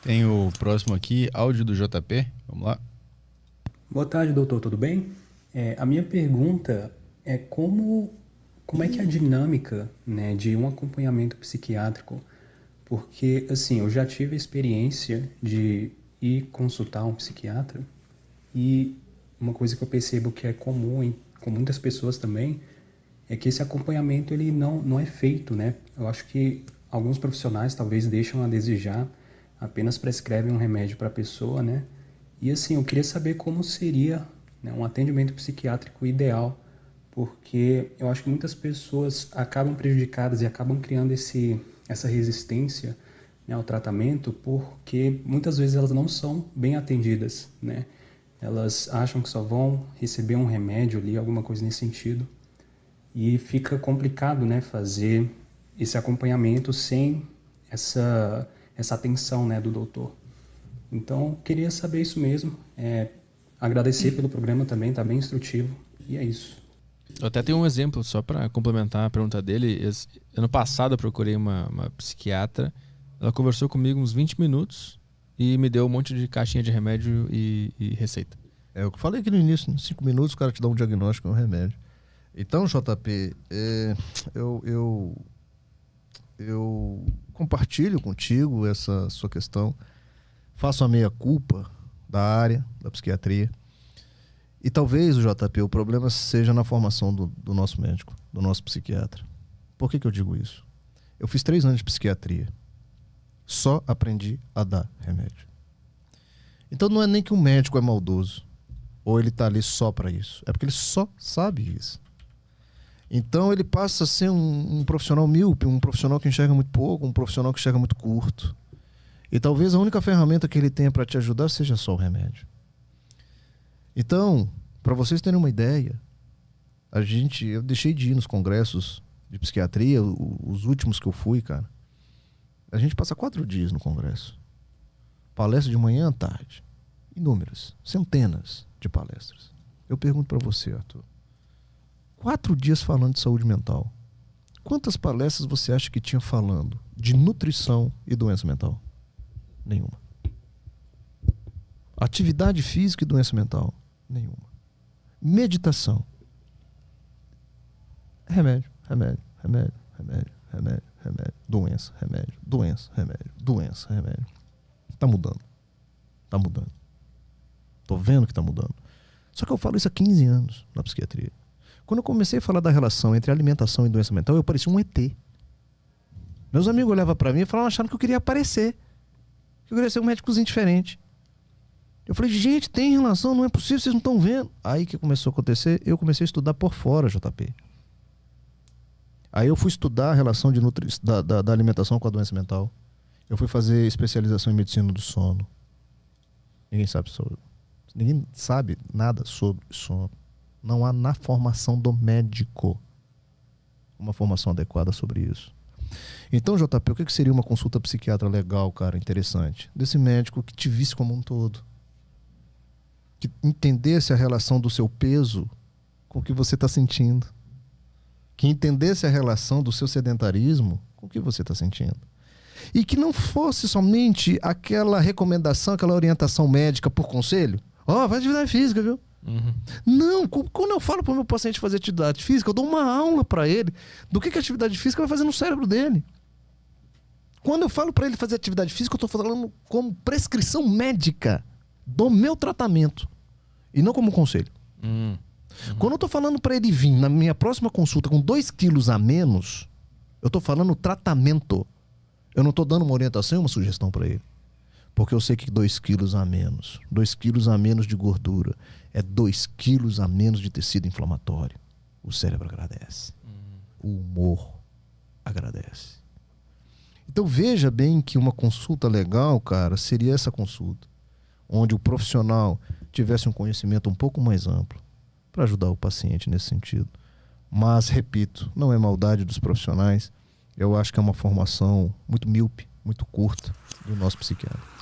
Tem o próximo aqui, áudio do JP. Vamos lá. Boa tarde, doutor, tudo bem? A minha pergunta é como é que é a dinâmica, né, de um acompanhamento psiquiátrico? Porque, assim, eu já tive a experiência de ir consultar um psiquiatra e uma coisa que eu percebo que é comum com muitas pessoas também é que esse acompanhamento ele não é feito, né? Eu acho que alguns profissionais talvez deixam a desejar, apenas prescrevem um remédio para a pessoa, né? E assim, eu queria saber como seria, né, um atendimento psiquiátrico ideal, porque eu acho que muitas pessoas acabam prejudicadas e acabam criando essa resistência, né, ao tratamento, porque muitas vezes elas não são bem atendidas, né? Elas acham que só vão receber um remédio ali, alguma coisa nesse sentido, e fica complicado, né, fazer esse acompanhamento sem essa atenção, né, do doutor. Então, queria saber isso mesmo. Agradecer pelo programa também, tá bem instrutivo. E é isso. Eu até tenho um exemplo, só para complementar a pergunta dele. Ano passado eu procurei uma psiquiatra. Ela conversou comigo uns 20 minutos e me deu um monte de caixinha de remédio e receita. É o que eu falei aqui no início, em 5 minutos o cara te dá um diagnóstico e um remédio. Então, JP, eu compartilho contigo essa sua questão, faço a meia-culpa da área, da psiquiatria, e talvez, o JP, o problema seja na formação do nosso médico, do nosso psiquiatra. Por que eu digo isso? Eu fiz 3 anos de psiquiatria, só aprendi a dar remédio. Então não é nem que o médico é maldoso, ou ele está ali só para isso, é porque ele só sabe isso. Então ele passa a ser um profissional míope, um profissional que enxerga muito pouco, um profissional que enxerga muito curto. E talvez a única ferramenta que ele tenha para te ajudar seja só o remédio. Então, para vocês terem uma ideia, eu deixei de ir nos congressos de psiquiatria, os últimos que eu fui, cara. A gente passa 4 dias no congresso. Palestra de manhã à tarde. Inúmeras, centenas de palestras. Eu pergunto para você, Arthur. 4 dias falando de saúde mental. Quantas palestras você acha que tinha falando de nutrição e doença mental? Nenhuma. Atividade física e doença mental? Nenhuma. Meditação? Remédio, remédio, remédio, remédio, remédio, remédio, doença, remédio, doença, remédio, doença, remédio. Tá mudando. Tá mudando. Tô vendo que tá mudando. Só que eu falo isso há 15 anos na psiquiatria. Quando eu comecei a falar da relação entre alimentação e doença mental, eu parecia um ET. Meus amigos olhavam pra mim e falavam, achando que eu queria aparecer. Que eu queria ser um médicozinho diferente. Eu falei, gente, tem relação, não é possível, vocês não estão vendo. Aí que começou a acontecer, eu comecei a estudar por fora, JP. Aí eu fui estudar a relação da alimentação com a doença mental. Eu fui fazer especialização em medicina do sono. Ninguém sabe nada sobre sono. Não há na formação do médico uma formação adequada sobre isso. Então, JP, o que seria uma consulta psiquiatra legal, cara, interessante? Desse médico que te visse como um todo. Que entendesse a relação do seu peso com o que você está sentindo. Que entendesse a relação do seu sedentarismo com o que você está sentindo. E que não fosse somente aquela recomendação, aquela orientação médica por conselho. Ó, vai atividade física, viu? Uhum. Não, quando eu falo para o meu paciente fazer atividade física, eu dou uma aula para ele do que a atividade física vai fazer no cérebro dele. Quando eu falo para ele fazer atividade física, eu estou falando como prescrição médica do meu tratamento e não como conselho. Uhum. Quando eu estou falando para ele vir na minha próxima consulta com 2 quilos a menos, eu estou falando tratamento. Eu não estou dando uma orientação e uma sugestão para ele. Porque eu sei que 2 quilos a menos, 2 quilos a menos de gordura, é 2 quilos a menos de tecido inflamatório. O cérebro agradece. O humor agradece. Então veja bem que uma consulta legal, cara, seria essa consulta. Onde o profissional tivesse um conhecimento um pouco mais amplo para ajudar o paciente nesse sentido. Mas, repito, não é maldade dos profissionais. Eu acho que é uma formação muito míope, muito curta do nosso psiquiatra.